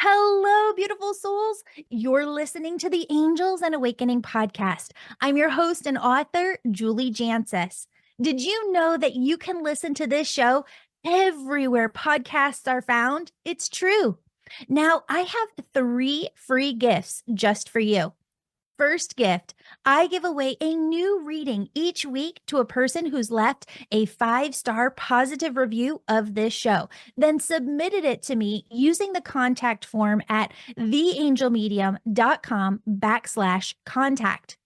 Hello, beautiful souls. You're listening to the Angels and Awakening podcast. I'm your host and author, Julie Jancis. Did you know that you can listen to this show everywhere podcasts are found? It's true. Now, I have 3 free gifts just for you. First gift, I give away a new reading each week to a person who's left a 5-star positive review of this show, then submitted it to me using the contact form at theangelmedium.com/contact.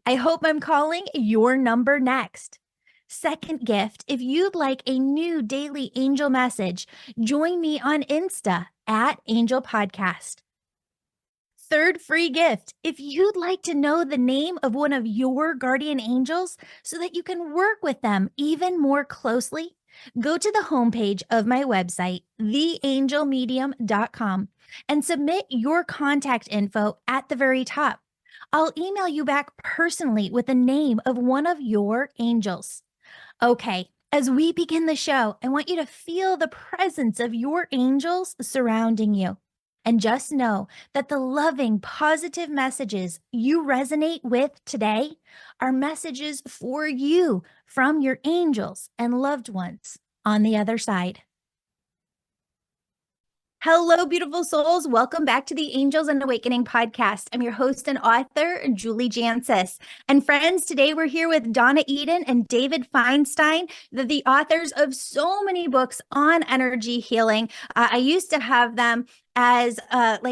I hope I'm calling your number next. Second gift, if you'd like a new daily angel message, join me on Insta at Angel Podcast. Third free gift, if you'd like to know the name of one of your guardian angels so that you can work with them even more closely, go to the homepage of my website, theangelmedium.com, and submit your contact info at the very top. I'll email you back personally with the name of one of your angels. Okay, as we begin the show, I want you to feel the presence of your angels surrounding you. And just know that the loving, positive messages you resonate with today are messages for you from your angels and loved ones on the other side. Hello, beautiful souls. Welcome back to the Angels and Awakening podcast. I'm your host and author, Julie Jancis. And friends, today we're here with Donna Eden and David Feinstein, the authors of so many books on energy healing. I used to have them as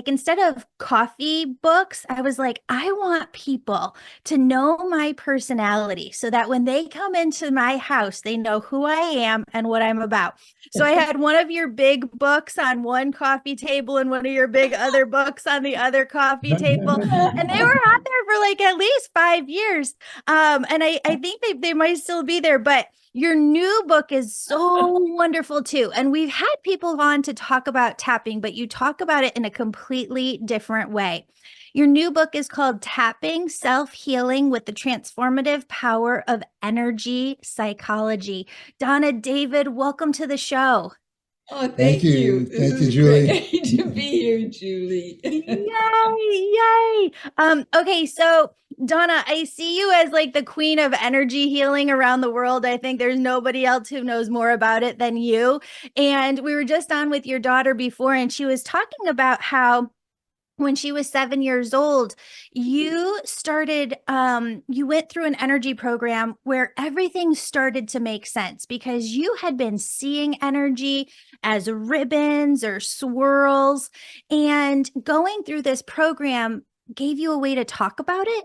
instead of coffee books, I was like, I want people to know my personality so that when they come into my house, they know who I am and what I'm about. So I had one of your big books on one coffee table and one of your big other books on the other coffee table. And they were out there for like at least 5 years. And I think they might still be there, but your new book is so wonderful too. And we've had people on to talk about tapping, but you talk about it in a completely different way. Your new book is called Tapping Self-Healing with the Transformative Power of Energy Psychology. Donna, David, welcome to the show. Oh, thank you. Thank you, Julie. Great to be here, Julie. Yay. Okay, so Donna, I see you as like the queen of energy healing around the world. I think there's nobody else who knows more about it than you. And we were just on with your daughter before, and she was talking about how when she was 7 years old, you started, you went through an energy program where everything started to make sense because you had been seeing energy as ribbons or swirls, and going through this program gave you a way to talk about it.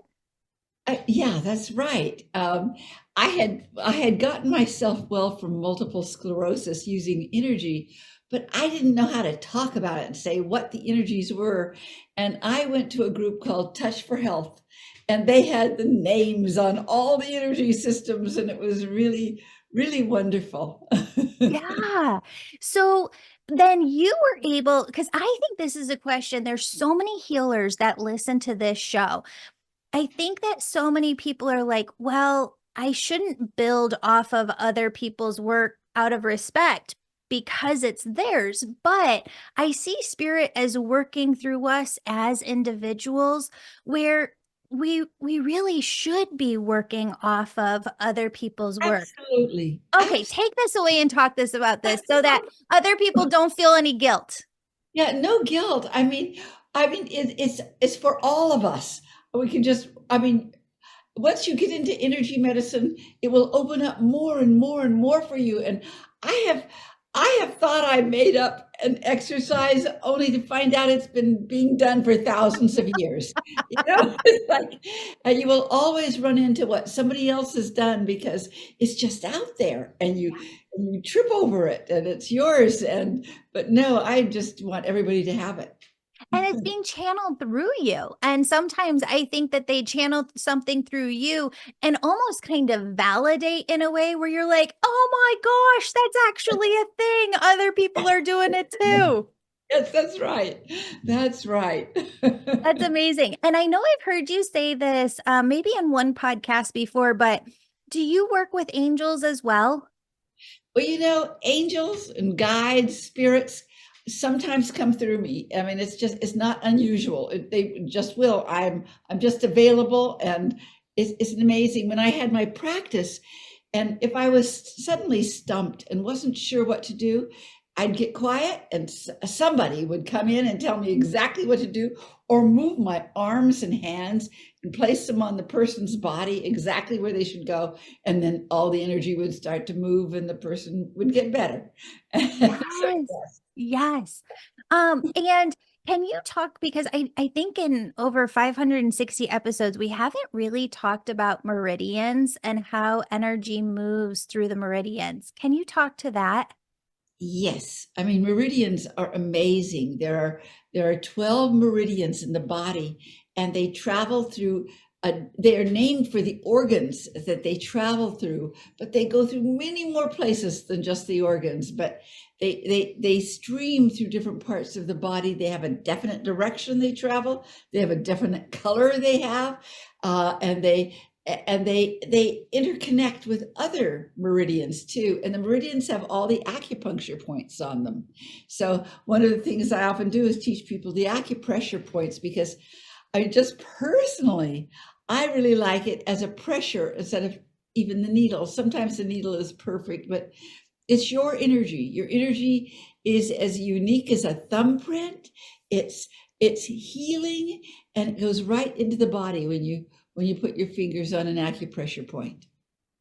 Yeah, that's right. I had gotten myself well from multiple sclerosis using energy, but I didn't know how to talk about it and say what the energies were. And I went to a group called Touch for Health, and they had the names on all the energy systems, and it was really, really wonderful. Yeah. So then you were able, because I think this is a question. There's so many healers that listen to this show. I think that so many people are like, well, I shouldn't build off of other people's work out of respect because it's theirs. But I see spirit as working through us as individuals where we really should be working off of other people's work. Absolutely. Okay, take this away and talk about this so that other people don't feel any guilt. Yeah, no guilt. It's for all of us. We can just, once you get into energy medicine, it will open up more and more and more for you. And I have thought I made up an exercise only to find out it's been being done for thousands of years. It's like you will always run into what somebody else has done because it's just out there, and you trip over it, and it's yours. But no, I just want everybody to have it. And it's being channeled through you. And sometimes I think that they channel something through you and almost kind of validate in a way where you're like, oh my gosh, that's actually a thing. Other people are doing it too. Yes, that's right. That's right. That's amazing. And I know I've heard you say this maybe in one podcast before, but do you work with angels as well? Well, angels and guides, spirits, sometimes come through me. I mean, it's not unusual. They just will. I'm just available, and it's amazing. When I had my practice, and if I was suddenly stumped and wasn't sure what to do, I'd get quiet, and somebody would come in and tell me exactly what to do, or move my arms and hands and place them on the person's body exactly where they should go, and then all the energy would start to move, and the person would get better. So, Yes. Yes. And can you talk, because I think in over 560 episodes, we haven't really talked about meridians and how energy moves through the meridians. Can you talk to that? yes, I mean, meridians are amazing. There are 12 meridians in the body, and they travel through they are named for the organs that they travel through, but they go through many more places than just the organs. But they stream through different parts of the body. They have a definite direction they travel. They have a definite color they have, and they interconnect with other meridians too, and the meridians have all the acupuncture points on them. So one of the things I often do is teach people the acupressure points, because I just personally, I really like it as a pressure instead of even the needle. Sometimes the needle is perfect, but it's your energy. Your energy is as unique as a thumbprint. It's healing, and it goes right into the body when you put your fingers on an acupressure point.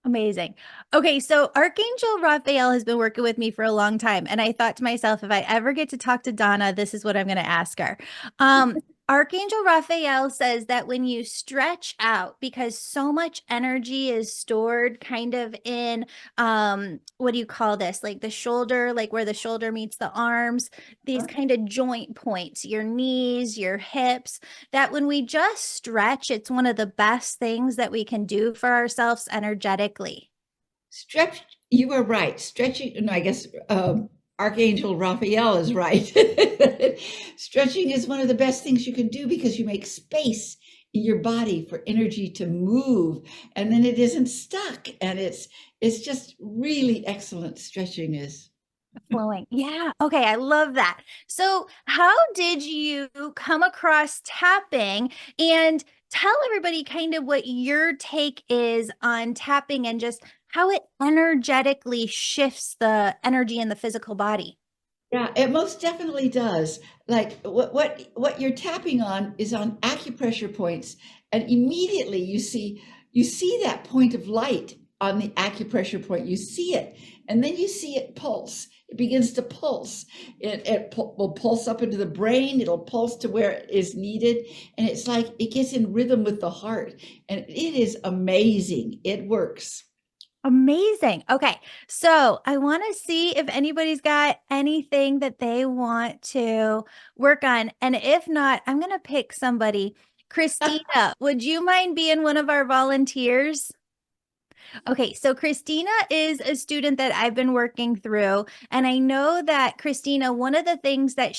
Amazing. Okay, so Archangel Raphael has been working with me for a long time, and I thought to myself, if I ever get to talk to Donna, this is what I'm going to ask her. Archangel Raphael says that when you stretch out, because so much energy is stored kind of in, what do you call this? Like the shoulder, like where the shoulder meets the arms, these kind of joint points, your knees, your hips, that when we just stretch, it's one of the best things that we can do for ourselves energetically. Stretch, you are right. Stretching, no, I guess Archangel Raphael is right. Stretching is one of the best things you can do, because you make space in your body for energy to move, and then it isn't stuck, and it's just really excellent. Stretching is. Flowing. Yeah. Okay. I love that. So, how did you come across tapping, and tell everybody kind of what your take is on tapping and just how it energetically shifts the energy in the physical body? Yeah, it most definitely does. Like what you're tapping on is on acupressure points, and immediately you see that point of light on the acupressure point. You see it, and then you see it pulse. It begins to pulse. Will pulse up into the brain. It'll pulse to where it is needed, and it's like it gets in rhythm with the heart, and it is amazing. It works. Amazing. Okay. So I want to see if anybody's got anything that they want to work on. And if not, I'm going to pick somebody. Christina, would you mind being one of our volunteers? Okay, so Christina is a student that I've been working through. And I know that Christina, one of the things that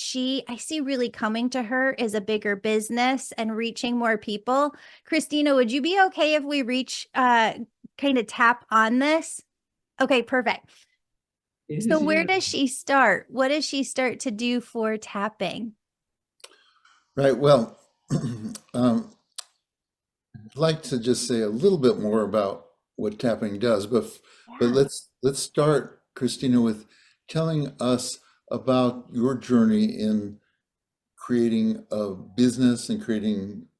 I see really coming to her is a bigger business and reaching more people. Christina, would you be okay if we kind of tap on this? Okay, perfect. So where does she start? What does she start to do for tapping? Right. Well, I'd like to just say a little bit more about what tapping does, but Yeah. let's start, Christina, with telling us about your journey in creating a business and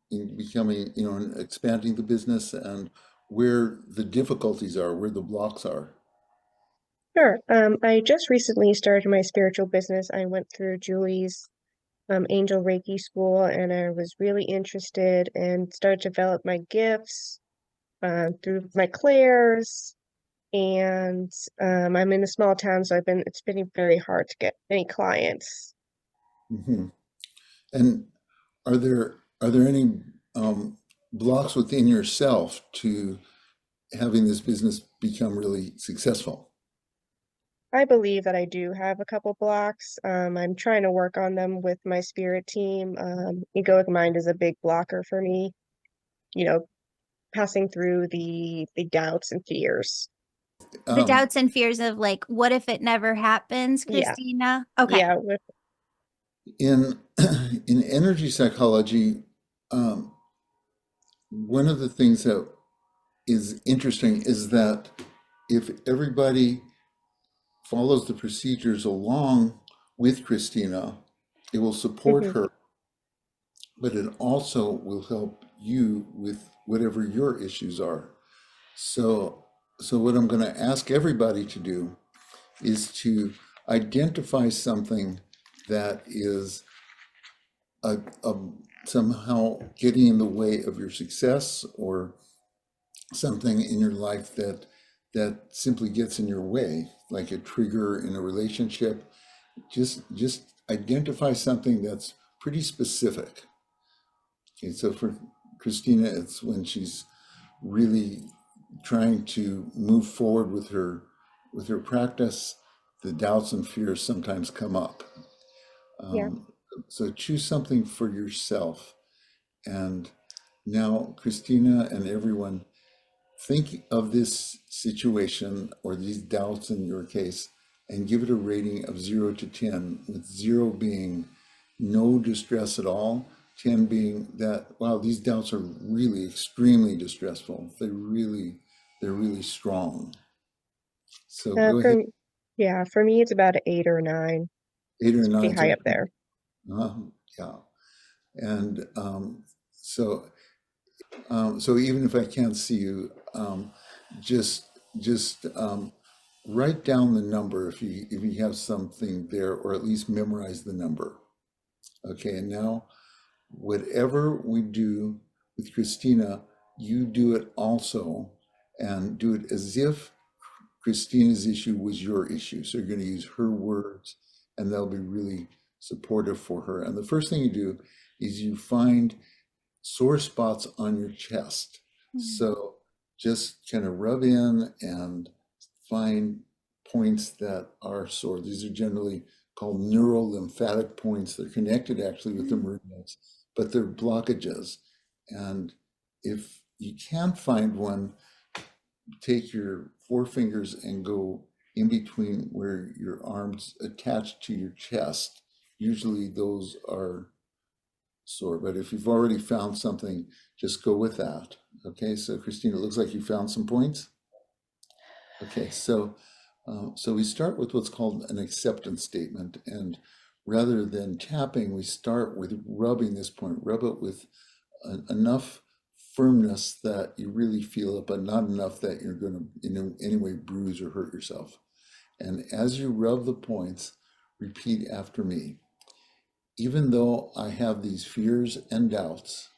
in becoming, and expanding the business, and where the difficulties are, where the blocks are. Sure. I just recently started my spiritual business. I went through Julie's Angel Reiki School, and I was really interested and started to develop my gifts through my clairs. And I'm in a small town, so it's been very hard to get any clients. Hmm. And are there any blocks within yourself to having this business become really successful? I believe that I do have a couple blocks. I'm trying to work on them with my spirit team. Egoic mind is a big blocker for me, you know, passing through the doubts and fears. The Um, doubts and fears of like, what if it never happens, Yeah, Christina? Okay. yeah, In in energy psychology, um, one of the things that is interesting is that if everybody follows the procedures along with Christina, it will support Hmm. her, but it also will help you with whatever your issues are. So, so what I'm going to ask everybody to do is to identify something that is a somehow getting in the way of your success, or something in your life that simply gets in your way, like a trigger in a relationship. Just identify something that's pretty specific. Okay, so for Christina, it's when she's really trying to move forward with her practice, the doubts and fears sometimes come up. Yeah. Um, so choose something for yourself. And now, Christina and everyone, think of this situation or these doubts in your case and give it a rating of 0 to 10, with 0 being no distress at all, 10 being that, wow, these doubts are really extremely distressful. They're really strong. So Uh, go ahead, for yeah, for me, it's about an 8 or 9. 8 or It's pretty 9. high up there. Uh, yeah. And so so even if I can't see you, just write down the number if you have something there, or at least memorize the number. Okay, and now whatever we do with Christina, you do it also, and do it as if Christina's issue was your issue. So you're going to use her words, and they'll be really supportive for her. And the first thing you do is you find sore spots on your chest. So just kind of rub in and find points that are sore. These are generally called neurolymphatic points. They're connected actually with the meridians, but they're blockages. And if you can't find one, take your forefingers and go in between where your arms attach to your chest. Usually those are sore, but if you've already found something, just go with that. Okay, so Christina, it looks like you found some points. Okay, so we start with what's called an acceptance statement, and rather than tapping, we start with rubbing this point. Rub it with enough firmness that you really feel it, but not enough that you're going to in any way bruise or hurt yourself. And as you rub the points, repeat after me. Even though I have these fears and doubts.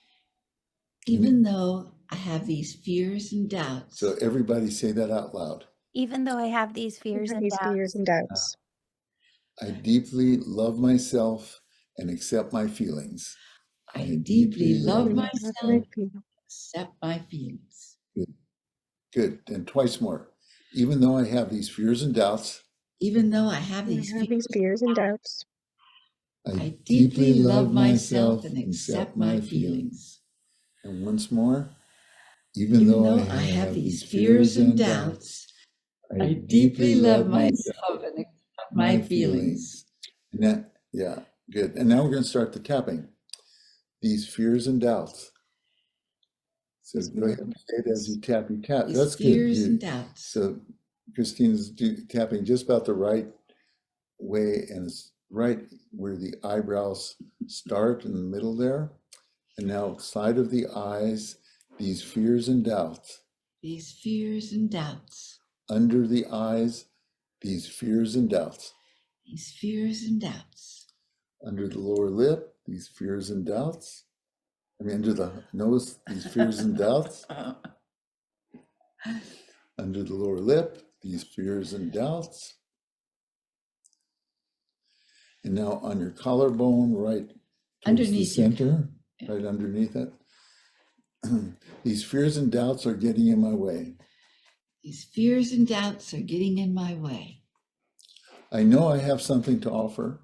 Even though I have these fears and doubts. So everybody say that out loud. Even though I have these fears and These fears doubts, and doubts. I deeply love myself and accept my feelings. I deeply love And myself, have my feelings. accept my feelings. Good. Good. And twice more. Even though I have these fears and doubts. Even though I have And these I have these fears and doubts. I deeply love myself and accept my feelings. And once more. Even though I have these fears and doubts, I deeply love myself and accept my feelings. And that, yeah, good. And now we're going to start the tapping. These fears and doubts. So go ahead and say it as you tap. You tap. These That's fears good. and doubts. So Christine's tapping just about the right way, and it's right where the eyebrows start in the middle there. And now side of the eyes, these fears and doubts. These fears and doubts. Under the eyes, these fears and doubts. These fears and doubts. Under the lower lip, these fears and doubts. I mean, under the nose, these fears and doubts. Under the lower lip, these fears and doubts. And now on your collarbone, right Underneath the your- center, right underneath it. These fears and doubts are getting in my way. These fears and doubts are getting in my way. I know I have something to offer.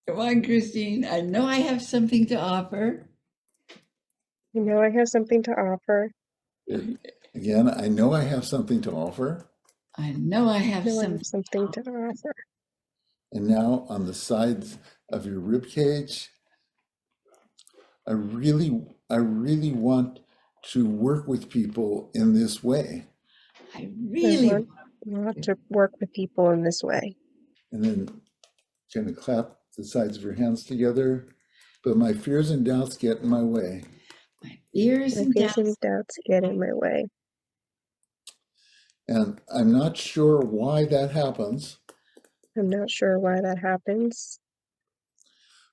Come on, Christine. I know I have something to offer. You know, I have something to offer. Again, I know I have something to offer. I know I have I know I something. have something to offer. and now on the sides of your rib cage. I really want to work with people in this way. I I really want to work with people in this way. And then kind of clap the sides of your hands together. But my fears and doubts get in my way. my fears My and fears doubts. and doubts get in my way. And I'm not sure why that happens, I'm not sure why that happens,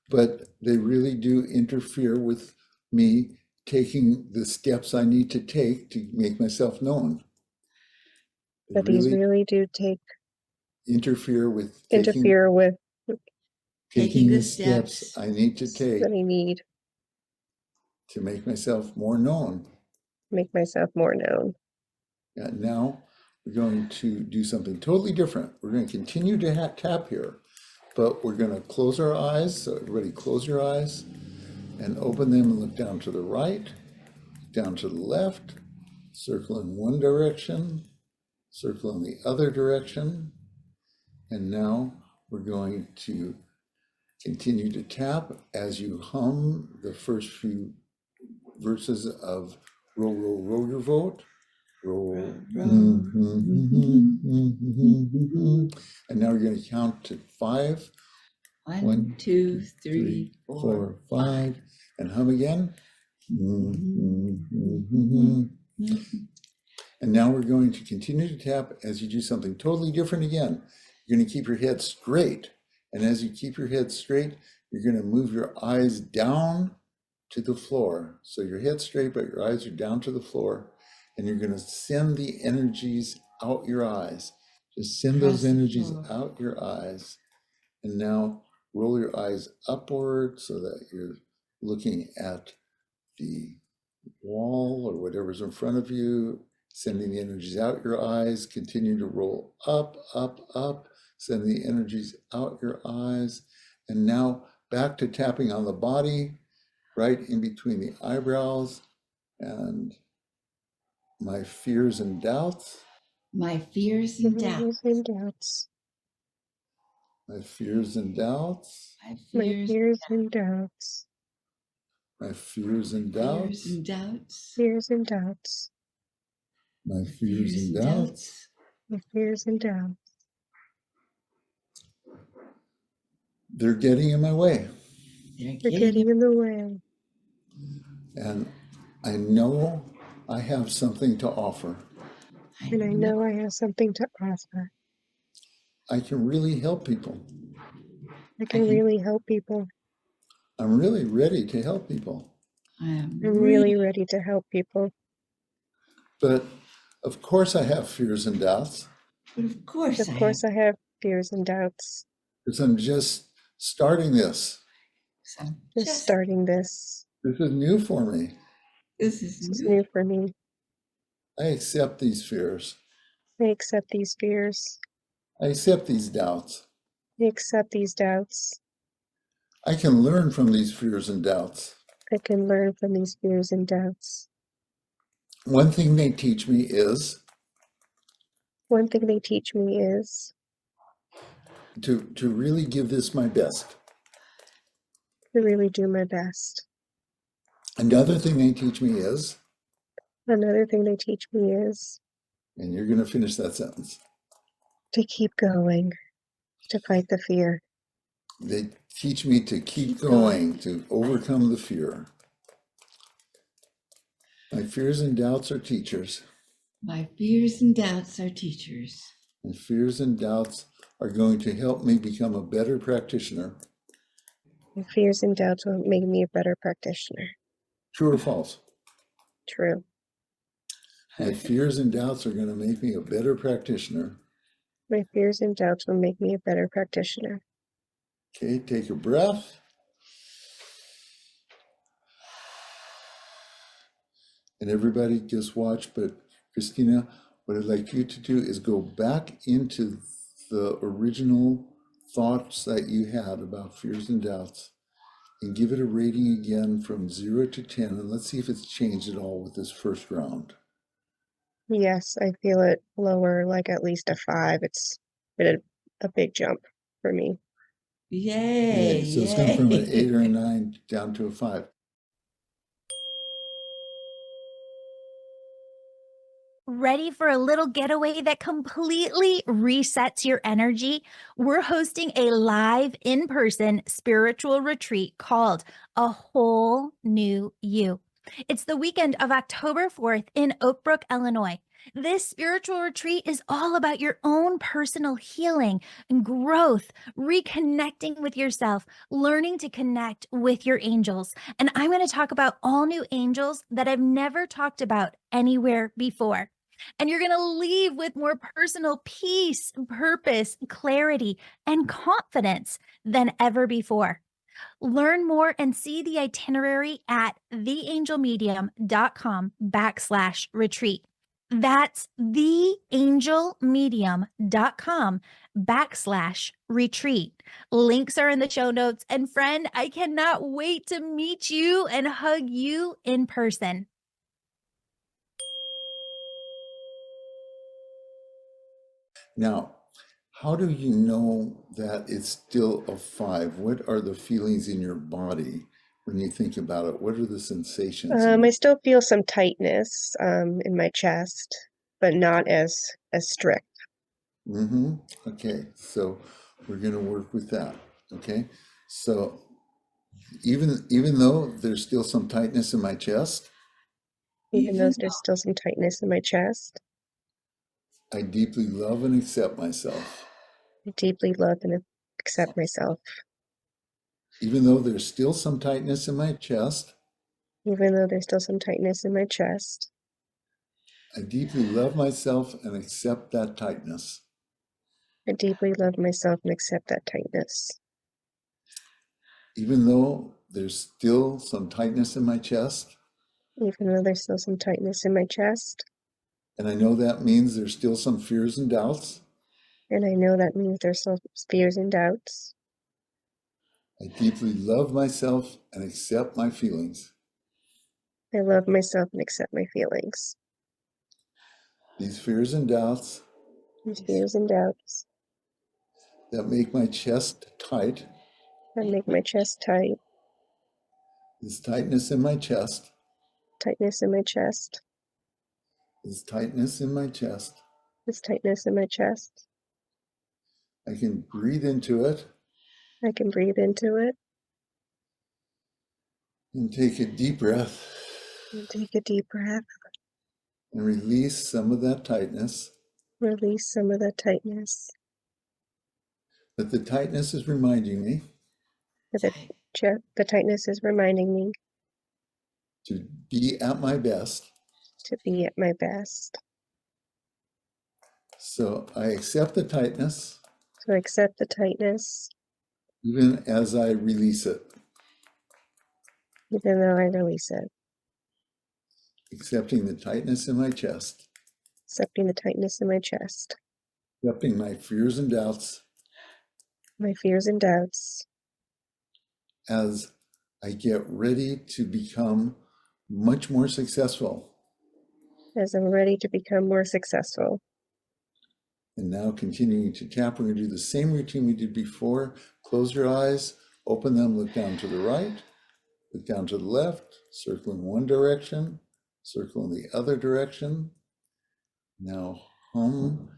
but they really do interfere with me taking the steps I need to take to make myself known. They but these really really do interfere with interfere with taking the steps I need to take that I need to make myself more known. to make myself more known. And now we're going to do something totally different. We're going to continue to tap here, but we're going to close our eyes. So everybody close your eyes and open them and look down to the right, down to the left, circle in one direction, circle in the other direction. And now we're going to continue to tap as you hum the first few verses of Row, Row, Row Your Boat. Roll. And now we're going to count to 5. 1, 2, 3, 4, 5. And hum again. And now we're going to continue to tap as you do something totally different again. You're going to keep your head straight. And as you keep your head straight, you're going to move your eyes down to the floor. So your head's straight, but your eyes are down to the floor. And you're going to send the energies out your eyes. Just send those energies out your eyes. And now roll your eyes upward so that you're looking at the wall or whatever's in front of you, sending the energies out your eyes. Continue to roll up, up, up, send the energies out your eyes. And now back to tapping on the body, right in between the eyebrows. And my fears and doubts. My fears and doubts. My fears and doubts. My My fears and doubts. My fears and doubts. Fears and doubts. Fears and doubts. My fears and doubts. My fears and doubts. They're getting in my way. They're getting in the way. And I know I have something to offer. And I know I have something to offer. I can really help people. I can really help people. I'm really ready to help people. I'm really ready to help people. But of course I have fears and doubts. But of course I have fears and doubts. Because I'm just starting this. Just starting this. This is new for me. This is new for me. I accept these fears. I accept these fears. I accept these doubts. I accept these doubts. I can learn from these fears and doubts. I can learn from these fears and doubts. One thing they teach me is to really give this my best. To really do my best. Another thing they teach me is, and you're going to finish that sentence, to keep going, to fight the fear. They teach me to keep going, to overcome the fear. My fears and doubts are teachers. My fears and doubts are teachers. My fears and doubts are going to help me become a better practitioner. My fears and doubts will make me a better practitioner. True or false? True. My fears and doubts are going to make me a better practitioner. My fears and doubts will make me a better practitioner. Okay, take a breath. And everybody just watch, but Christina, what I'd like you to do is go back into the original thoughts that you had about fears and doubts and give it a rating again from 0 to 10. And let's see if it's changed at all with this first round. Yes, I feel it lower, like at least a 5. It's been a big jump for me. Yay, So it's gone from an 8 or a yay. 9 down to a 5. Ready for a little getaway that completely resets your energy? We're hosting a live in-person spiritual retreat called A Whole New You. It's the weekend of October 4th in Oak Brook, Illinois. This spiritual retreat is all about your own personal healing and growth, reconnecting with yourself, learning to connect with your angels. And I'm going to talk about all new angels that I've never talked about anywhere before. And you're going to leave with more personal peace, purpose, clarity, and confidence than ever before. Learn more and see the itinerary at theangelmedium.com/retreat. That's theangelmedium.com/retreat. Links are in the show notes. And friend, I cannot wait to meet you and hug you in person. Now, how do you know that it's still a 5? What are the feelings in your body when you think about it? What are the sensations? I still feel some tightness in my chest, but not as strict. Okay, so we're going to work with that. Okay, so even though there's still some tightness in my chest, Even though there's still some tightness in my chest, I deeply love and accept myself. I deeply love and accept myself. Even though there's still some tightness in my chest, Even though there's still some tightness in my chest, I deeply love myself and accept that tightness. I deeply love myself and accept that tightness. Even though there's still some tightness in my chest, Even though there's still some tightness in my chest, and I know that means there's still some fears and doubts, and I know that means there's some fears and doubts, I deeply love myself and accept my feelings. I love myself and accept my feelings. These fears and doubts These fears and doubts that make my chest tight, that make my chest tight, this tightness in my chest, tightness in my chest, this tightness in my chest, this tightness in my chest. I can breathe into it I can breathe into it and take a deep breath and take a deep breath, and release some of that tightness. release some of that tightness. But the tightness is reminding me The tightness is reminding me to be at my best. to be at my best. So I accept the tightness So I accept the tightness, even as I release it. even though I release it. Accepting the tightness in my chest, Accepting the tightness in my chest, accepting my fears and doubts my fears and doubts, as I get ready to become much more successful. as I'm ready to become more successful. And now continuing to tap, we're going to do the same routine we did before. Close your eyes, open them, look down to the right, look down to the left, circle in one direction, circle in the other direction. Now hum.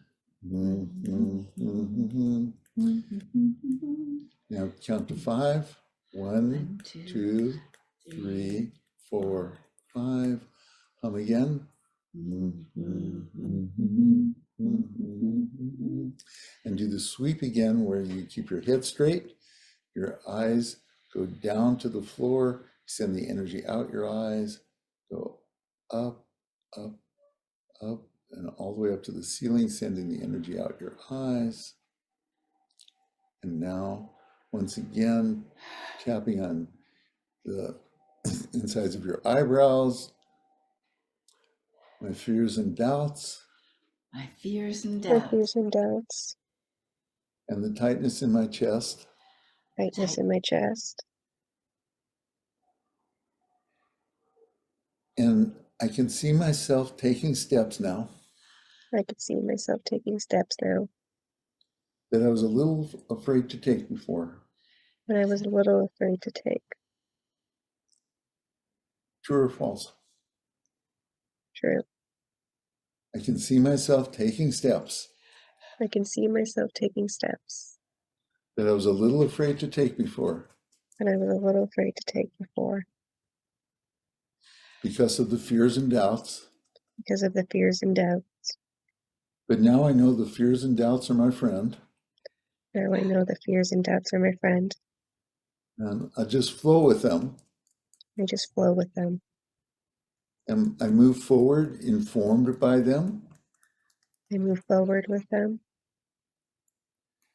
Now count to 5. 1, 2, 3, 4, 5. Hum again. And do the sweep again where you keep your head straight, your eyes go down to the floor, send the energy out your eyes, go up, up, up, and all the way up to the ceiling, sending the energy out your eyes. And now, once again, tapping on the insides of your eyebrows, my fears and doubts, My fears and My doubts. fears and doubts, and the tightness in my chest. tightness in my chest. And I can see myself taking steps now I could see myself taking steps now that I was a little afraid to take before. But I was a little afraid to take. True or false? True. I can see myself taking steps I can see myself taking steps that I was a little afraid to take before that I was a little afraid to take before because of the fears and doubts. because of the fears and doubts. But now I know the fears and doubts are my friend, Now I know the fears and doubts are my friend. and I just flow with them, I just flow with them. and I move forward informed by them. I move forward with them.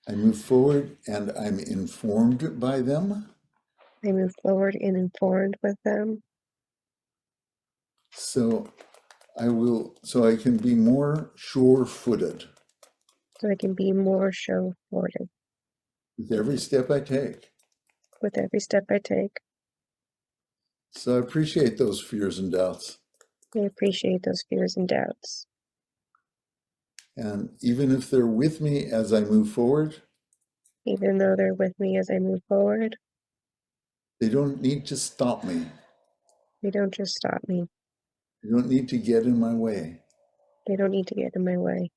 I move forward and I'm informed by them. I move forward and informed with them. So I can be more sure-footed So I can be more show-footed with every step I take. with every step I take. So I appreciate those fears and doubts. I appreciate those fears and doubts. And even if they're with me as I move forward, Even though they're with me as I move forward, they don't need to stop me. they don't just stop me. They don't need to get in my way. They don't need to get in my way.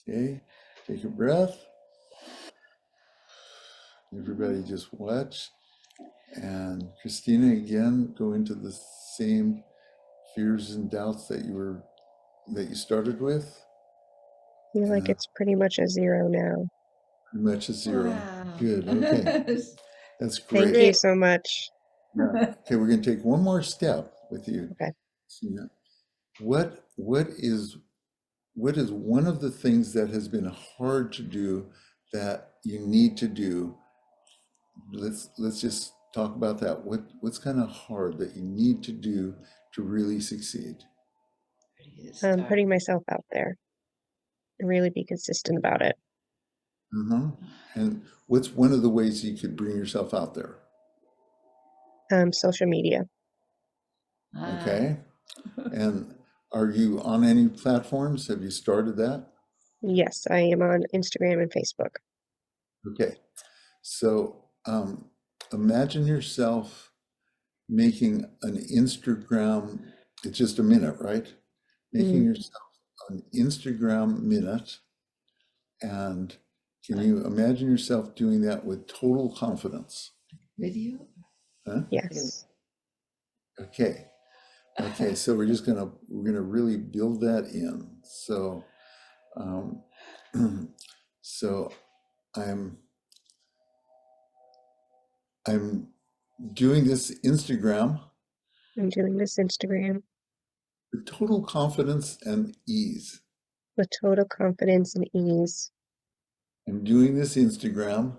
Okay, take a breath. Everybody just watch. And Christina, again, go into the same fears and doubts that you started with. I feel like it's pretty much a zero now. Pretty much a zero. Wow. Good. Okay. That's Thank great. you so much. Yeah. Okay, we're going to take one more step with you. Okay. Christina. What is one of the things that has been hard to do that you need to do? Let's just talk about that. What's kind of hard that you need to do to really succeed? Putting myself out there and really be consistent about it. And what's one of the ways you could bring yourself out there? Social media. Okay. And are you on any platforms? Have you started that? Yes, I am on Instagram and Facebook. Okay. So imagine yourself making an Instagram, it's just a minute, right? Making yourself an Instagram minute. And can you imagine yourself doing that with total confidence? Video? Huh? Yes. Okay. Okay, so we're gonna really build that in. So so I'm doing this Instagram I'm doing this Instagram with total confidence and ease. with total confidence and ease. I'm doing this Instagram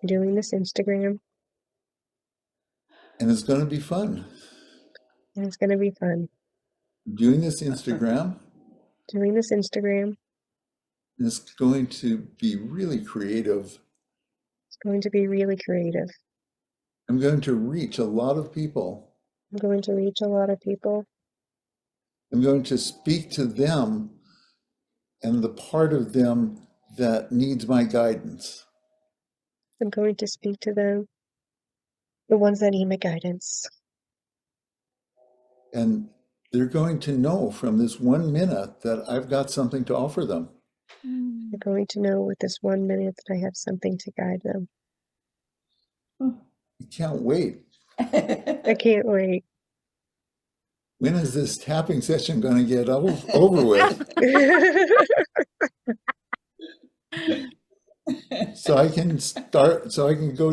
I'm doing this Instagram and it's gonna be fun. and it's going to be fun. I'm doing this Instagram Doing this Instagram and it's going to be really creative. is going to be really creative. I'm going to reach a lot of people. I'm going to reach a lot of people. I'm going to speak to them and the part of them that needs my guidance. I'm going to speak to them, the ones that need my guidance. And they're going to know from this 1 minute that I've got something to offer them. They're going to know with this 1 minute that I have something to guide them. I can't wait. I can't wait. When is this tapping session going to get over with? So I can go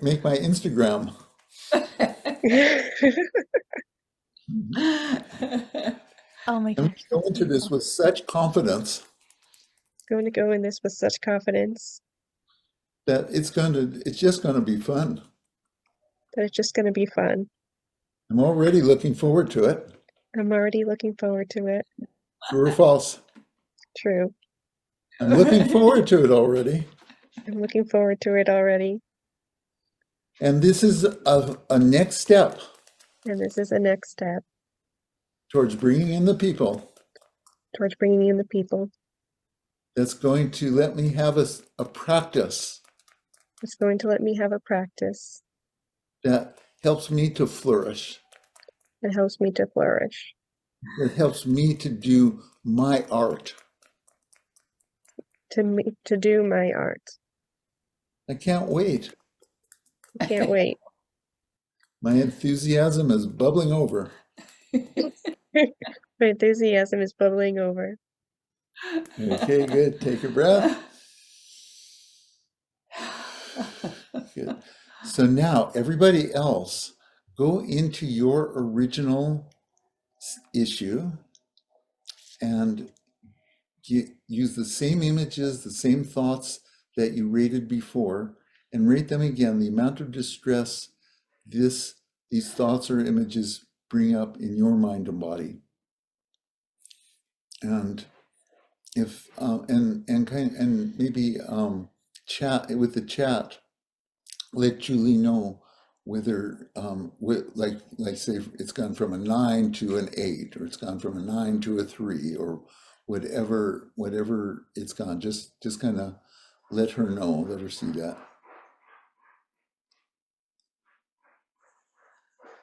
make my Instagram. Oh my I'm gosh. going into this with such confidence Going to go in this with such confidence that it's just going to be fun. that it's just going to be fun. I'm already looking forward to it. I'm already looking forward to it. True or false? True. I'm looking forward to it already. I'm looking forward to it already. And this is a next step And this is the next step towards bringing in the people towards bringing in the people that's going to let me have a practice It's going to let me have a practice that helps me to flourish, that helps me to flourish, that helps me to do my art. to do my art. I can't wait. I can't wait. My enthusiasm is bubbling over. My enthusiasm is bubbling over. Okay, good. Take a breath. Good. So now, everybody else, go into your original issue and use the same images, the same thoughts that you rated before, and rate them again. The amount of distress these thoughts or images bring up in your mind and body. And if and maybe chat with the chat, let Julie know whether like say it's gone from a 9 to an 8, or it's gone from a 9 to a 3, or whatever it's gone. Just kind of let her know, let her see that.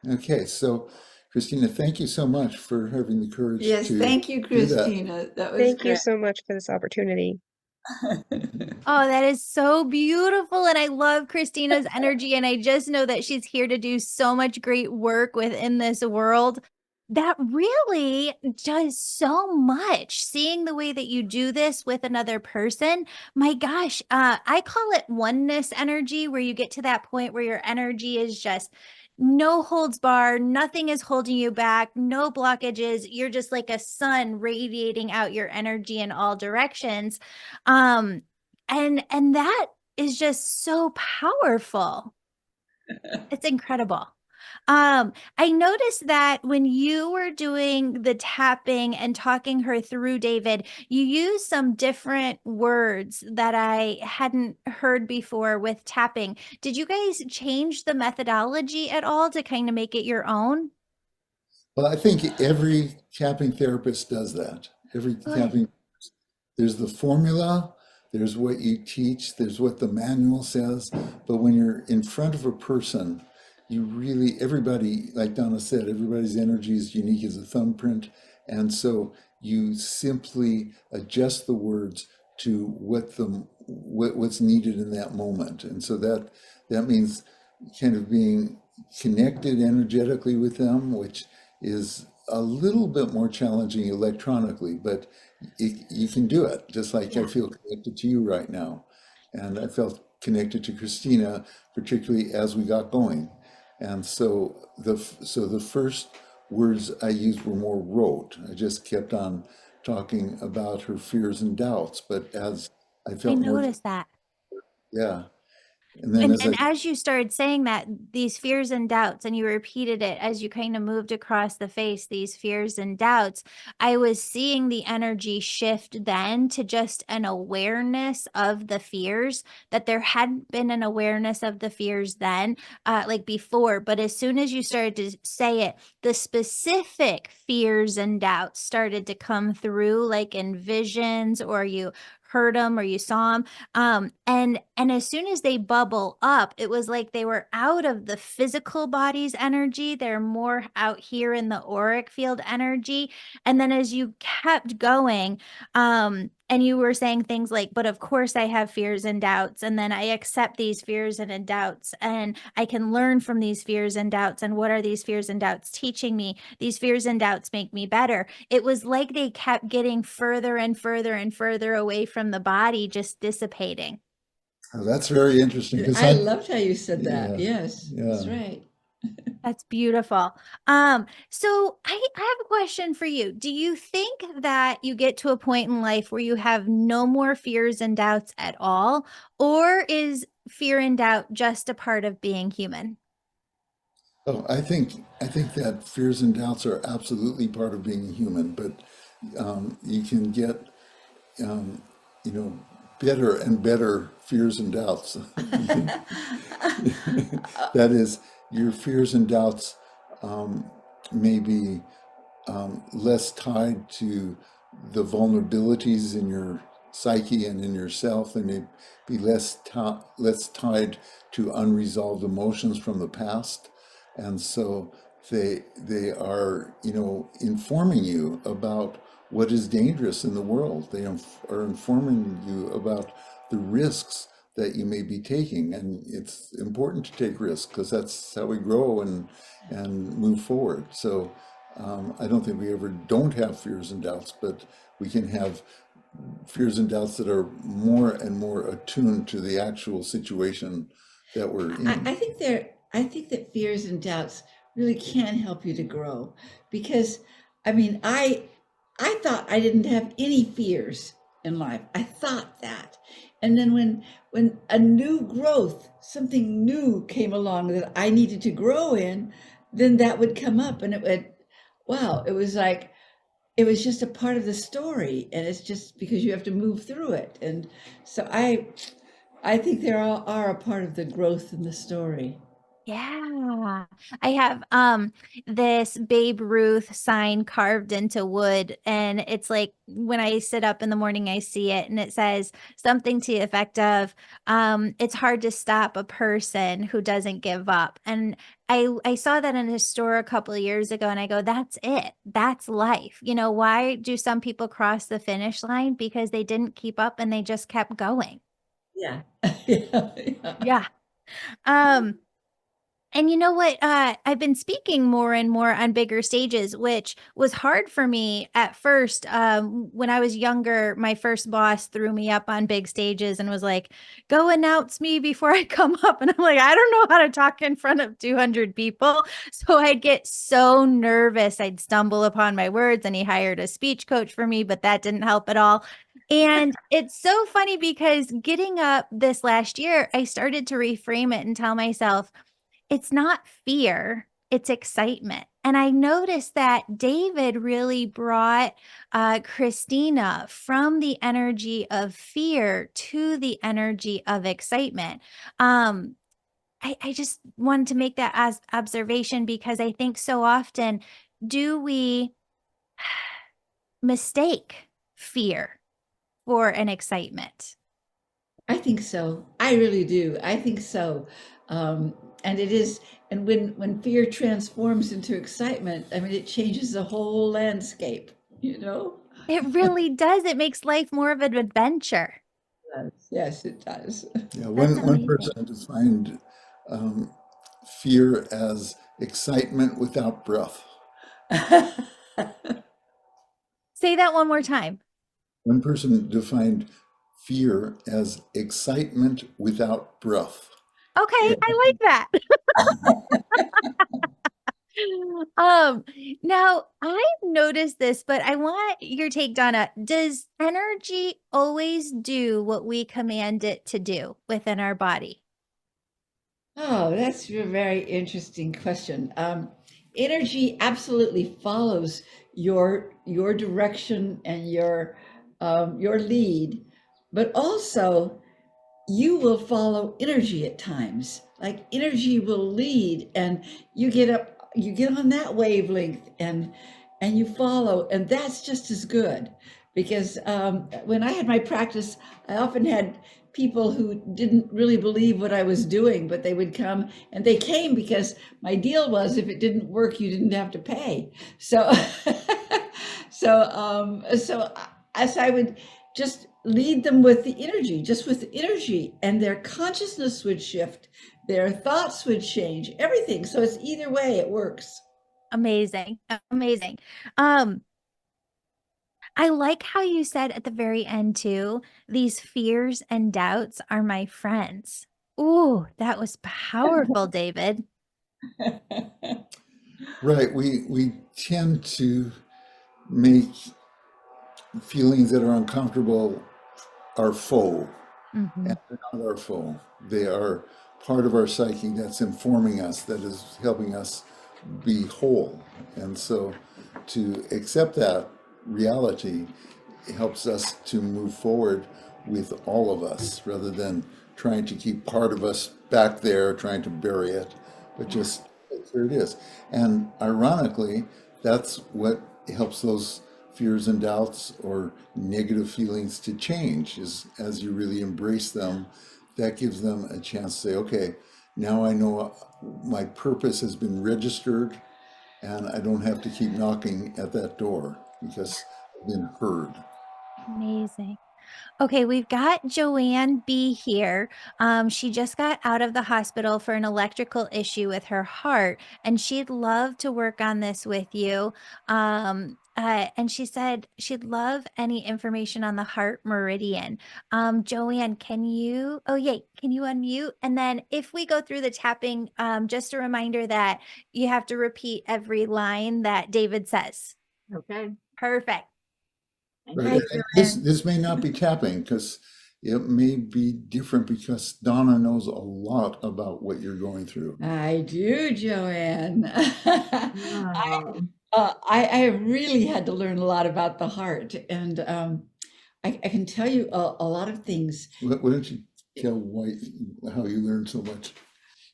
Okay, so Christina, thank you so much for having the courage Yes, to thank you, do that. Christina. That was Thank you great. so much for this opportunity. Oh, that is so beautiful. And I love Christina's energy. And I just know that she's here to do so much great work within this world. That really does so much. Seeing the way that you do this with another person, my gosh, I call it oneness energy, where you get to that point where your energy is just no holds barred, nothing is holding you back, no blockages. You're just like a sun radiating out your energy in all directions. Um, and that is just so powerful. It's incredible. I noticed that when you were doing the tapping and talking her through, David, you used some different words that I hadn't heard before with tapping. Did you guys change the methodology at all to kind of make it your own? Well, I think every tapping therapist does that. Every Good. tapping, there's the formula, there's what you teach, there's what the manual says. But when you're in front of a person, everybody, like Donna said, everybody's energy is unique as a thumbprint. And so you simply adjust the words to what's needed in that moment. And so that means kind of being connected energetically with them, which is a little bit more challenging electronically, but you can do it, just like I feel connected to you right now. And I felt connected to Christina, particularly as we got going. And so the first words I used were more rote. I just kept on talking about her fears and doubts, but as I I felt more, noticed that. yeah. And then And as and I, as you started saying that, these fears and doubts, and you repeated it as you kind of moved across the face, these fears and doubts, I was seeing the energy shift then to just an awareness of the fears, that there hadn't been an awareness of the fears then, like before. But as soon as you started to say it, the specific fears and doubts started to come through, like in visions, or you heard them or you saw them. And as soon as they bubble up, it was like they were out of the physical body's energy. They're more out here in the auric field energy. And then as you kept going, and you were saying things like, but of course I have fears and doubts. And then I accept these fears and doubts, and I can learn from these fears and doubts. And what are these fears and doubts teaching me? These fears and doubts make me better. It was like they kept getting further and further and further away from the body, just dissipating. oh, that's very interesting because I loved how you said that. yeah, Yes, that's yeah. right. That's beautiful. So I have a question for you. Do you think that you get to a point in life where you have no more fears and doubts at all? Or is fear and doubt just a part of being human? Oh, I think that fears and doubts are absolutely part of being a human, but you can get um, you know better and better fears and doubts. That is, your fears and doubts may be less tied to the vulnerabilities in psyche and in yourself. They may be less tied to unresolved emotions from the past, and so they are, informing you about what is dangerous in the world. They are informing you about the risks that you may be taking, and it's important to take risks because that's how we grow and move forward. So I don't think we ever don't have fears and doubts, but we can have fears and doubts that are more and more attuned to the actual situation that we're in. I think that fears and doubts really can help you to grow, because I mean, I thought I didn't have any fears in life. I thought that. And then when a new growth, something new came along that I needed to grow in, then that would come up, and it would, wow, it was like, it was just a part of the story, and it's just because you have to move through it. And so I think they are a part of the growth in the story. Yeah. I have this Babe Ruth sign carved into wood, and it's like when I sit up in the morning I see it, and it says something to the effect of it's hard to stop a person who doesn't give up. And I saw that in a store a couple of years ago, and I go, that's it. That's life. Why do some people cross the finish line? Because they didn't keep up and they just kept going. Yeah. Yeah, yeah. Yeah. Um And you know what? I've been speaking more and more on bigger stages, which was hard for me at first. When I was younger, my first boss threw me up on big stages and was like, go announce me before I come up. And I'm like, I don't know how to talk in front of 200 people. So I'd get so nervous. I'd stumble upon my words, and he hired a speech coach for me, but that didn't help at all. And it's so funny because getting up this last year, I started to reframe it and tell myself, it's not fear, it's excitement. And I noticed that David really brought Christina from the energy of fear to the energy of excitement. I just wanted to make that as observation, because I think so often do we mistake fear for an excitement? I think so. I really do. I think so. And it is, and when fear transforms into excitement, I mean, it changes the whole landscape, you know? It really does. It makes life more of an adventure. Yes, it does. Yeah, That's one amazing. person defined um, fear as excitement without breath. Say that one more time. One person defined fear as excitement without breath. Okay, I like that. Now I've noticed this, but I want your take, Donna. Does energy always do what we command it to do within our body? Oh, that's a very interesting question. Energy absolutely follows your direction and your lead, but also you will follow energy at times. Like energy will lead, and you get on that wavelength, and you follow, and that's just as good. Because when I had my practice, I often had people who didn't really believe what I was doing, but they would come, and they came because my deal was, if it didn't work, you didn't have to pay. So, so as I would just lead them with the energy, just with the energy, and their consciousness would shift, their thoughts would change, everything. So it's either way, it works. Amazing. Amazing. Um, I like how you said at the very end too, these fears and doubts are my friends. Ooh, that was powerful, David. Right, we tend to make feelings that are uncomfortable our foe, Hmm. and they're not our foe. They are part of our psyche that's informing us, that is helping us be whole. And so to accept that reality helps us to move forward with all of us rather than trying to keep part of us back there, trying to bury it, but Yeah. just here it is. And ironically, that's what helps those fears and doubts or negative feelings to change. As you really embrace them, that gives them a chance to say, okay, now I know my purpose has been registered and I don't have to keep knocking at that door because I've been heard. Amazing. Okay, we've got Joanne B here. She just got out of the hospital for an electrical issue with her heart, and she'd love to work on this with you. And she said she'd love any information on the heart meridian. Joanne, can you, oh, yay, can you unmute? And then if we go through the tapping, just a reminder that you have to repeat every line that David says. Okay. Perfect. Right. And this may not be tapping because it may be different because Donna knows a lot about what you're going through. I do, Joanne. Wow. I really had to learn a lot about the heart, and I can tell you a lot of things. Why don't you tell how you learned so much?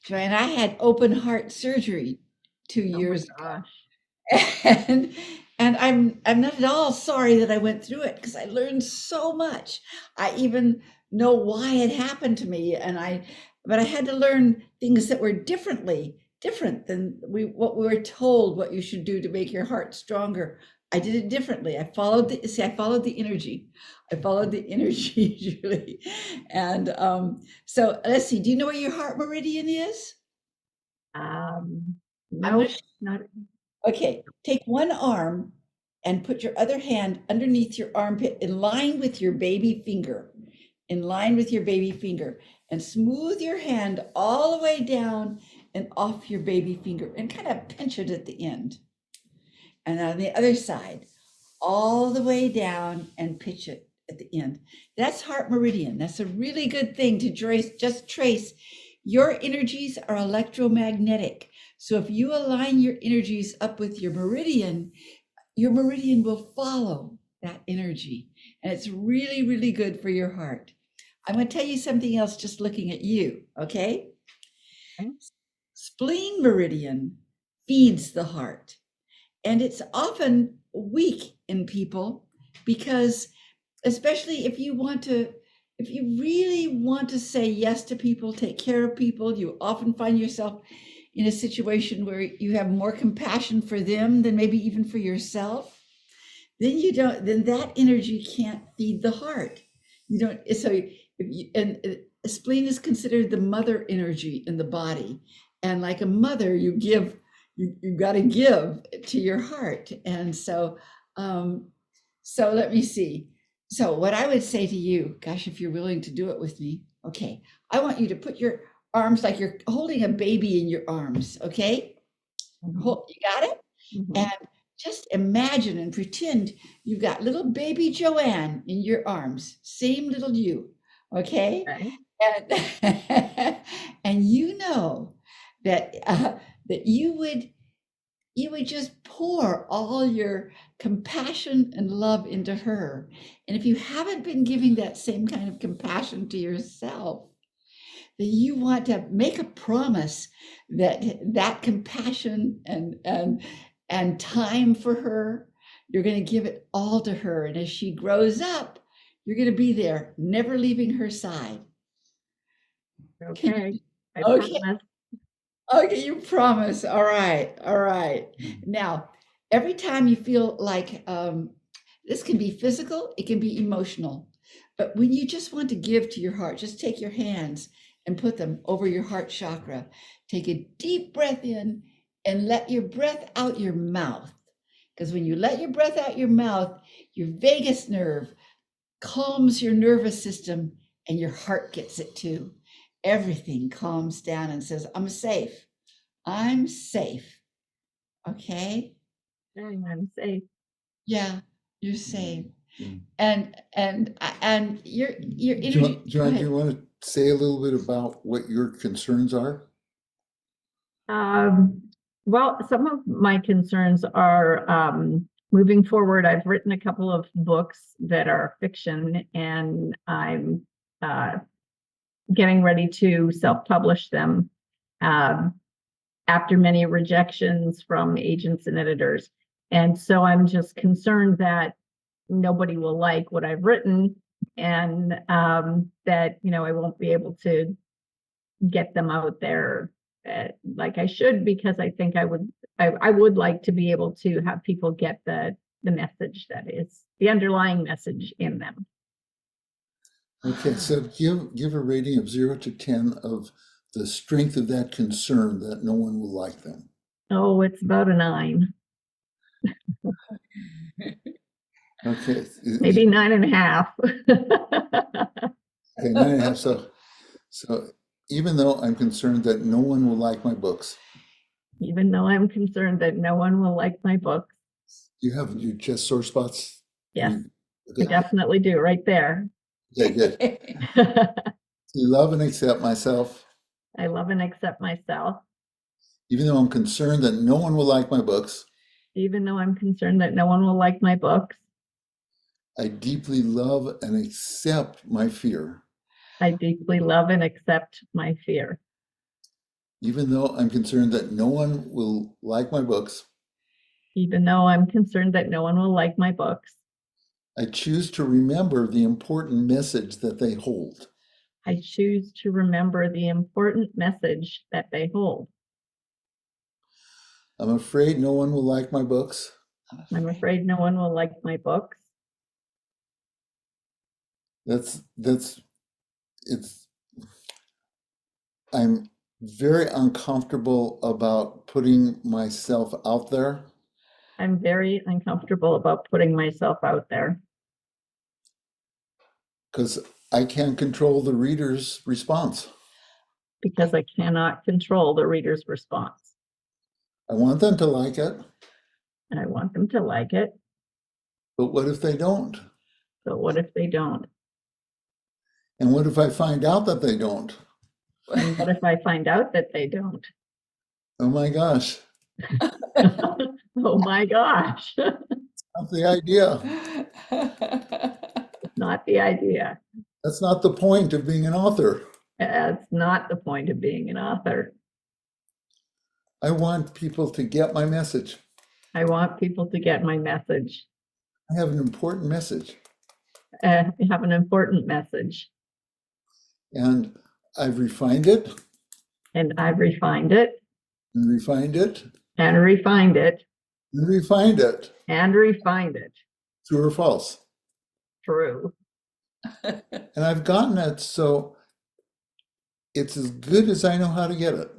Joanne, I had open heart surgery 2 Oh my years ago. gosh. And I'm not at all sorry that I went through it because I learned so much. I even know why it happened to me, but I had to learn things that were different than what we were told what you should do to make your heart stronger. I did it differently. I followed the energy. I followed the energy, Julie. And so let's see. Do you know where your heart meridian is? No, not. Okay, take one arm and put your other hand underneath your armpit in line with your baby finger, and smooth your hand all the way down and off your baby finger and kind of pinch it at the end. And on the other side, all the way down and pinch it at the end. That's heart meridian. That's a really good thing to trace. Your energies are electromagnetic. So if you align your energies up with your meridian will follow that energy. And it's really, really good for your heart. I'm going to tell you something else just looking at you, okay? Spleen meridian feeds the heart. And it's often weak in people because, especially if you really want to say yes to people, take care of people, you often find yourself in a situation where you have more compassion for them than maybe even for yourself. Then that energy can't feed the heart. A spleen is considered the mother energy in the body. And like a mother, you got to give to your heart. And so let me see. So what I would say to you, gosh, if you're willing to do it with me, okay, I want you to put your arms like you're holding a baby in your arms, okay? Mm-hmm. You got it? Mm-hmm. And just imagine and pretend you've got little baby Joanne in your arms, same little you, okay? And and you know that you would just pour all your compassion and love into her. And if you haven't been giving that same kind of compassion to yourself, then you want to make a promise that compassion and time for her, you're going to give it all to her. And as she grows up, you're going to be there, never leaving her side. Okay. I Okay. promise. Okay, you promise. All right. Now, every time you feel like this can be physical, it can be emotional. But when you just want to give to your heart, just take your hands and put them over your heart chakra. Take a deep breath in and let your breath out your mouth. Because when you let your breath out your mouth, your vagus nerve calms your nervous system and your heart gets it too. Everything calms down and says, I'm safe. Okay? I'm safe. Yeah, you're safe. Mm. And your energy. John, do you want to say a little bit about what your concerns are? Well, some of my concerns are moving forward. I've written a couple of books that are fiction, and I'm getting ready to self-publish them after many rejections from agents and editors. And so I'm just concerned that nobody will like what I've written, and that, I won't be able to get them out there like I should, because I think I would like to be able to have people get the message that is the underlying message in them. Okay, so give a rating of 0 to 10 of the strength of that concern that no one will like them. Oh, it's about a 9. Okay. Maybe 9.5. Okay, 9.5. So even though I'm concerned that no one will like my books. Even though I'm concerned that no one will like my books. You have your chest sore spots? Yes, Okay. I definitely do, right there. Okay, good. To love and accept myself. I love and accept myself. Even though I'm concerned that no one will like my books. Even though I'm concerned that no one will like my books. I deeply love and accept my fear. I deeply love and accept my fear. Even though I'm concerned that no one will like my books. Even though I'm concerned that no one will like my books. I choose to remember the important message that they hold. I choose to remember the important message that they hold. I'm afraid no one will like my books. I'm afraid no one will like my books. I'm very uncomfortable about putting myself out there. I'm very uncomfortable about putting myself out there. Because I can't control the reader's response. Because I cannot control the reader's response. I want them to like it. And I want them to like it. But what if they don't? But what if they don't? And what if I find out that they don't? And what if I find out that they don't? Oh my gosh. Oh my gosh. Not the idea. Not the idea. That's not the point of being an author. That's not the point of being an author. I want people to get my message. I want people to get my message. I have an important message. I have an important message. And I've refined it. And I've refined it. And refined it. And refined it. And refined it. And refined it. True or false? True. And I've gotten it so it's as good as I know how to get it.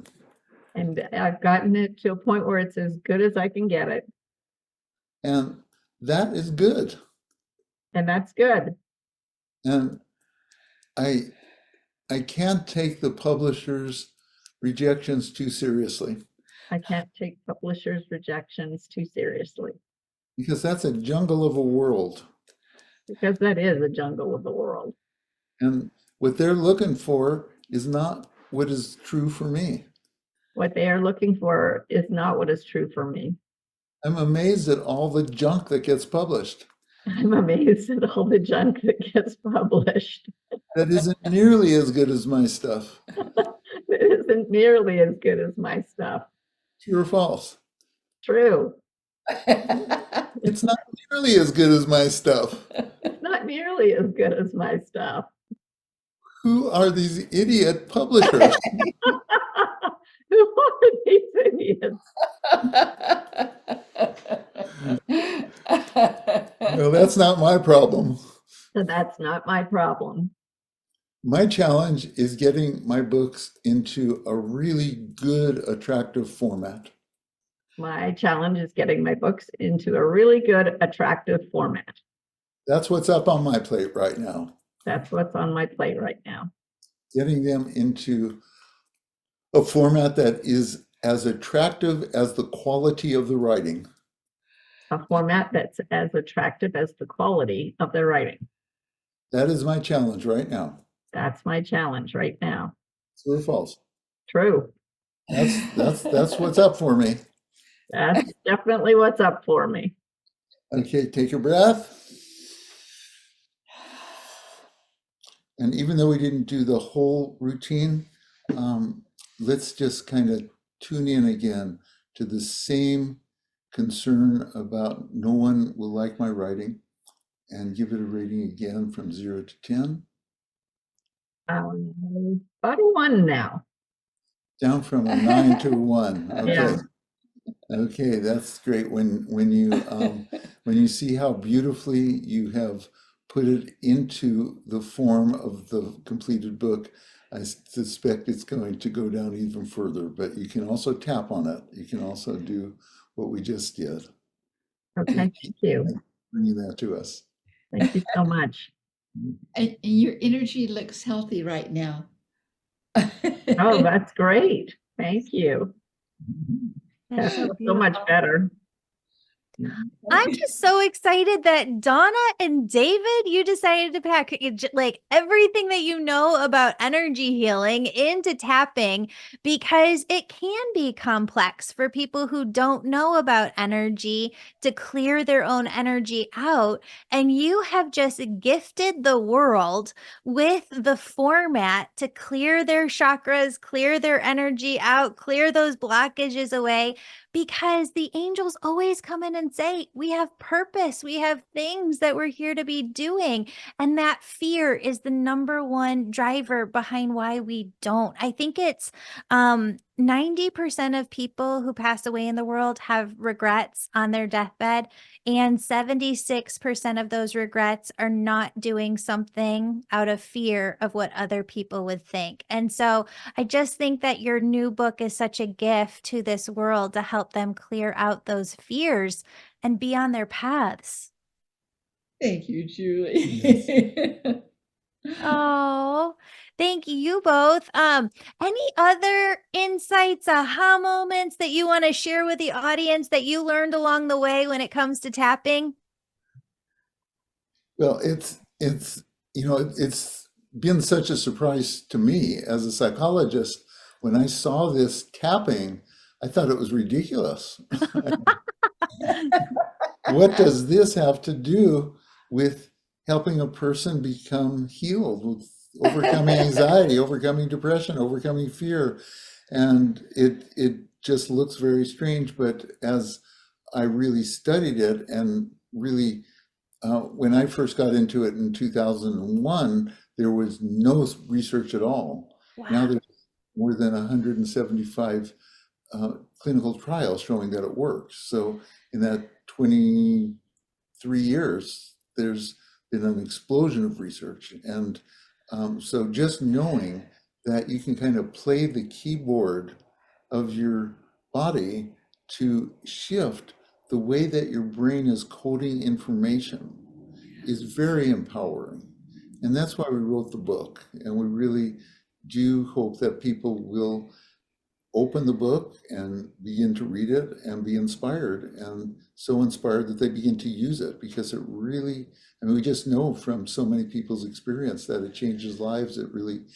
And I've gotten it to a point where it's as good as I can get it. And that is good. And that's good. And I can't take the publisher's rejections too seriously. I can't take publishers' rejections too seriously. Because that's a jungle of a world. Because that is a jungle of the world. And what they're looking for is not what is true for me. What they are looking for is not what is true for me. I'm amazed at all the junk that gets published. I'm amazed at all the junk that gets published. That isn't nearly as good as my stuff. It isn't nearly as good as my stuff. True or false? True. It's not nearly as good as my stuff. It's not nearly as good as my stuff. Who are these idiot publishers? Who are these idiots? No, that's not my problem. So that's not my problem. My challenge is getting my books into a really good, attractive format. My challenge is getting my books into a really good, attractive format. That's what's up on my plate right now. That's what's on my plate right now. Getting them into a format that is as attractive as the quality of the writing. A format that's as attractive as the quality of the writing. That is my challenge right now. That's my challenge right now. True or false? True. That's what's up for me. That's definitely what's up for me. Okay, take a breath. And even though we didn't do the whole routine, let's just kind of tune in again to the same concern about no one will like my writing, and give it a rating again from 0 to 10. About a 1 now. Down from a 9 to a 1. Okay. Yeah. Okay, that's great. When you see how beautifully you have put it into the form of the completed book, I suspect it's going to go down even further. But you can also tap on it. You can also do what we just did. Okay, thank you. Thanks for bringing that to us. Thank you so much. And your energy looks healthy right now. Oh, that's great. Thank you. That's so So much beautiful. better. I'm just so excited that Donna and David, you decided to pack like everything that you know about energy healing into tapping, because it can be complex for people who don't know about energy to clear their own energy out. And you have just gifted the world with the format to clear their chakras, clear their energy out, clear those blockages away. Because the angels always come in and say, we have purpose, we have things that we're here to be doing. And that fear is the number one driver behind why we don't. I think it's 90% of people who pass away in the world have regrets on their deathbed, and 76% of those regrets are not doing something out of fear of what other people would think. And so I just think that your new book is such a gift to this world to help them clear out those fears and be on their paths. Thank you, Julie. Oh, thank you both. Any other insights, aha moments that you want to share with the audience that you learned along the way when it comes to tapping? Well, it's it's been such a surprise to me as a psychologist. When I saw this tapping, I thought it was ridiculous. What does this have to do with helping a person become healed, with overcoming anxiety, overcoming depression, overcoming fear? And it just looks very strange, but as I really studied it and really when I first got into it in 2001, there was no research at all. Wow. Now there's more than 175 clinical trials showing that it works. So in that 23 years, there's been an explosion of research. And so just knowing that you can kind of play the keyboard of your body to shift the way that your brain is coding information is very empowering. And that's why we wrote the book. And we really do hope that people will open the book and begin to read it and be inspired, and so inspired that they begin to use it, because it really, I mean, we just know from so many people's experience that it changes lives. It really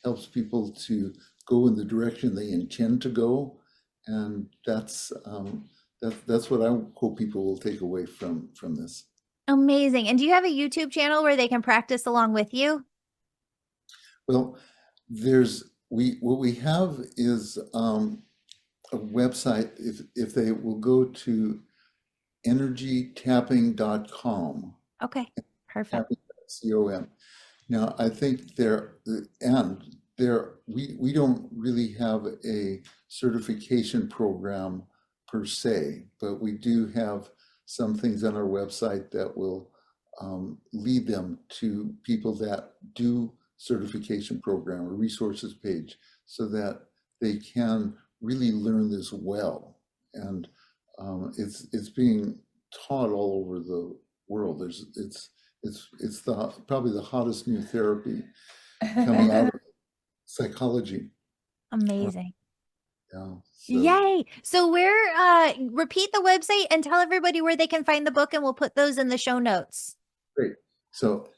helps people to go in the direction they intend to go. And that's what I hope people will take away from this. Amazing. And do you have a YouTube channel where they can practice along with you? Well, what we have is a website. If they will go to energytapping.com. Okay, perfect. Tapping.com. Now, I think we don't really have a certification program per se, but we do have some things on our website that will lead them to people that do certification program or resources page, so that they can really learn this well. And it's being taught all over the world. It's probably the hottest new therapy coming out of psychology. Amazing. Yeah. So, Yay. So repeat the website and tell everybody where they can find the book, and we'll put those in the show notes. great. So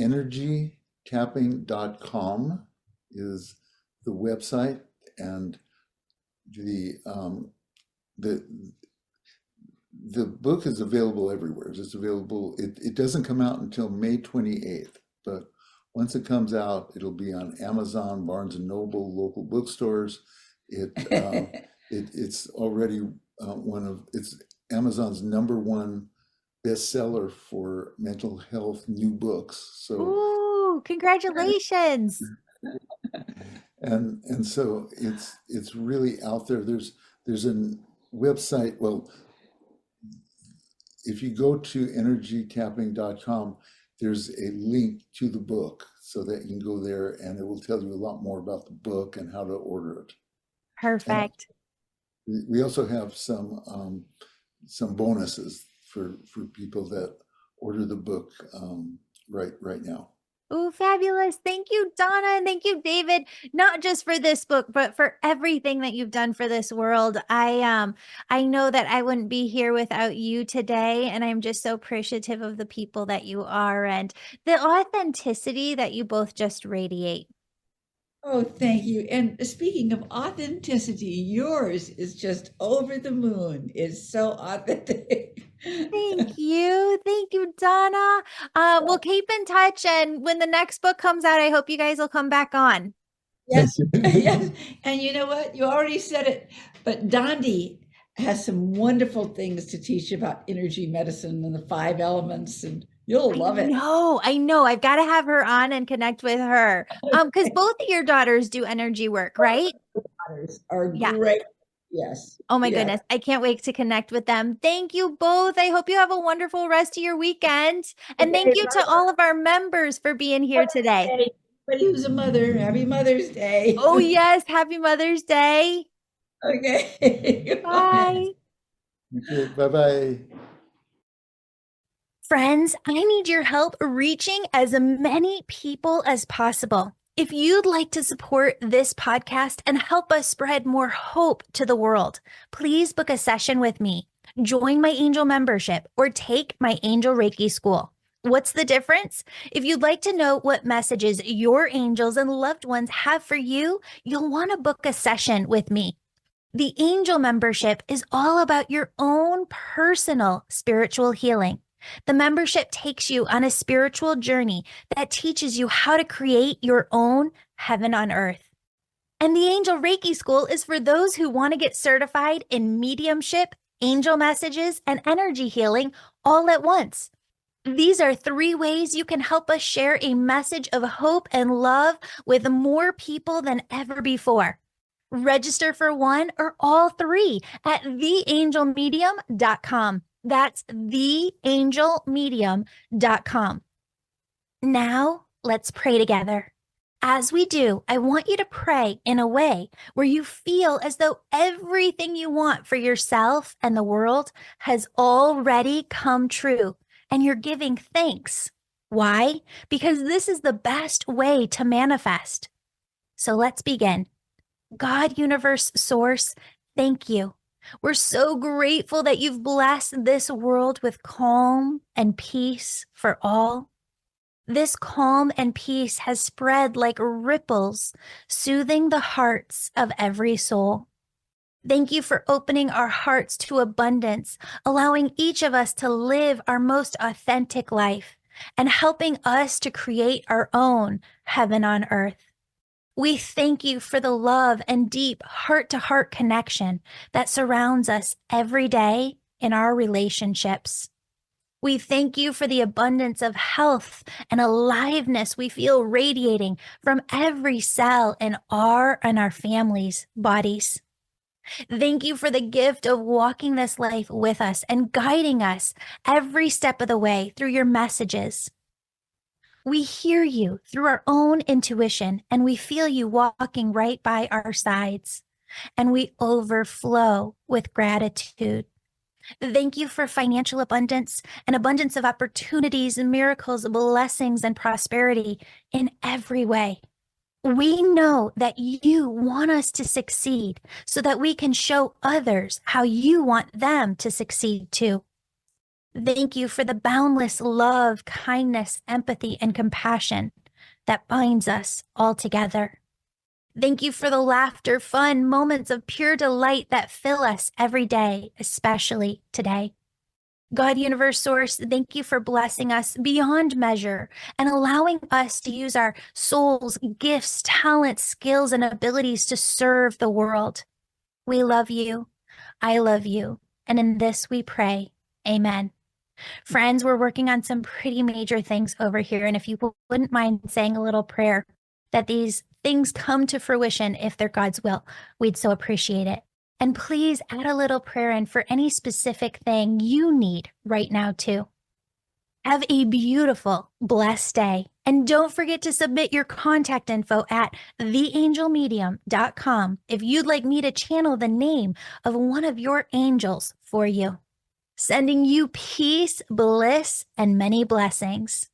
energytapping.com is the website, and the book is available everywhere. It's available. It doesn't come out until May 28th, but once it comes out, it'll be on Amazon, Barnes and Noble, local bookstores. It's already Amazon's #1 bestseller for mental health new books. So, Ooh, congratulations. and so it's really out there. There's a website. Well, if you go to energytapping.com, there's a link to the book so that you can go there, and it will tell you a lot more about the book and how to order it. Perfect. And we also have some bonuses for people that order the book right now. Oh, fabulous. Thank you, Donna, and thank you, David, not just for this book, but for everything that you've done for this world. I know that I wouldn't be here without you today, and I'm just so appreciative of the people that you are and the authenticity that you both just radiate. Oh, thank you. And speaking of authenticity, yours is just over the moon. It's so authentic. Thank you. Thank you, Donna. We'll keep in touch, and when the next book comes out, I hope you guys will come back on. Yes, yes. And you know what? You already said it, but Dondi has some wonderful things to teach about energy medicine and the 5 elements, and you'll love it. I know. I've got to have her on and connect with her. Because both of your daughters do energy work, right? Daughters are Yeah. great. Yes. Oh my yes. goodness. I can't wait to connect with them. Thank you both. I hope you have a wonderful rest of your weekend. And thank you to all of our members for being here today. Anybody who's a mother, happy Mother's Day. Oh yes. Happy Mother's Day. Okay. Bye. Okay, bye-bye. Friends, I need your help reaching as many people as possible. If you'd like to support this podcast and help us spread more hope to the world, please book a session with me, join my Angel membership, or take my Angel Reiki School. What's the difference? If you'd like to know what messages your angels and loved ones have for you, you'll want to book a session with me. The Angel membership is all about your own personal spiritual healing. The membership takes you on a spiritual journey that teaches you how to create your own heaven on earth. And the Angel Reiki School is for those who want to get certified in mediumship, angel messages, and energy healing all at once. These are 3 ways you can help us share a message of hope and love with more people than ever before. Register for one or all 3 at theangelmedium.com. That's theangelmedium.com. Now, let's pray together. As we do, I want you to pray in a way where you feel as though everything you want for yourself and the world has already come true, and you're giving thanks. Why? Because this is the best way to manifest. So let's begin. God, Universe, Source, thank you. We're so grateful that you've blessed this world with calm and peace for all. This calm and peace has spread like ripples, soothing the hearts of every soul. Thank you for opening our hearts to abundance, allowing each of us to live our most authentic life, and helping us to create our own heaven on earth. We thank you for the love and deep heart-to-heart connection that surrounds us every day in our relationships. We thank you for the abundance of health and aliveness we feel radiating from every cell in our and our families' bodies. Thank you for the gift of walking this life with us and guiding us every step of the way through your messages. We hear you through our own intuition, and we feel you walking right by our sides, and we overflow with gratitude. Thank you for financial abundance, an abundance of opportunities, miracles, blessings, and prosperity in every way. We know that you want us to succeed so that we can show others how you want them to succeed too. Thank you for the boundless love, kindness, empathy, and compassion that binds us all together. Thank you for the laughter, fun, moments of pure delight that fill us every day, especially today. God, Universe, Source, thank you for blessing us beyond measure and allowing us to use our souls, gifts, talents, skills, and abilities to serve the world. We love you. I love you. And in this we pray. Amen. Friends, we're working on some pretty major things over here. And if you wouldn't mind saying a little prayer that these things come to fruition if they're God's will, we'd so appreciate it. And please add a little prayer in for any specific thing you need right now, too. Have a beautiful, blessed day. And don't forget to submit your contact info at theangelmedium.com if you'd like me to channel the name of one of your angels for you. Sending you peace, bliss, and many blessings.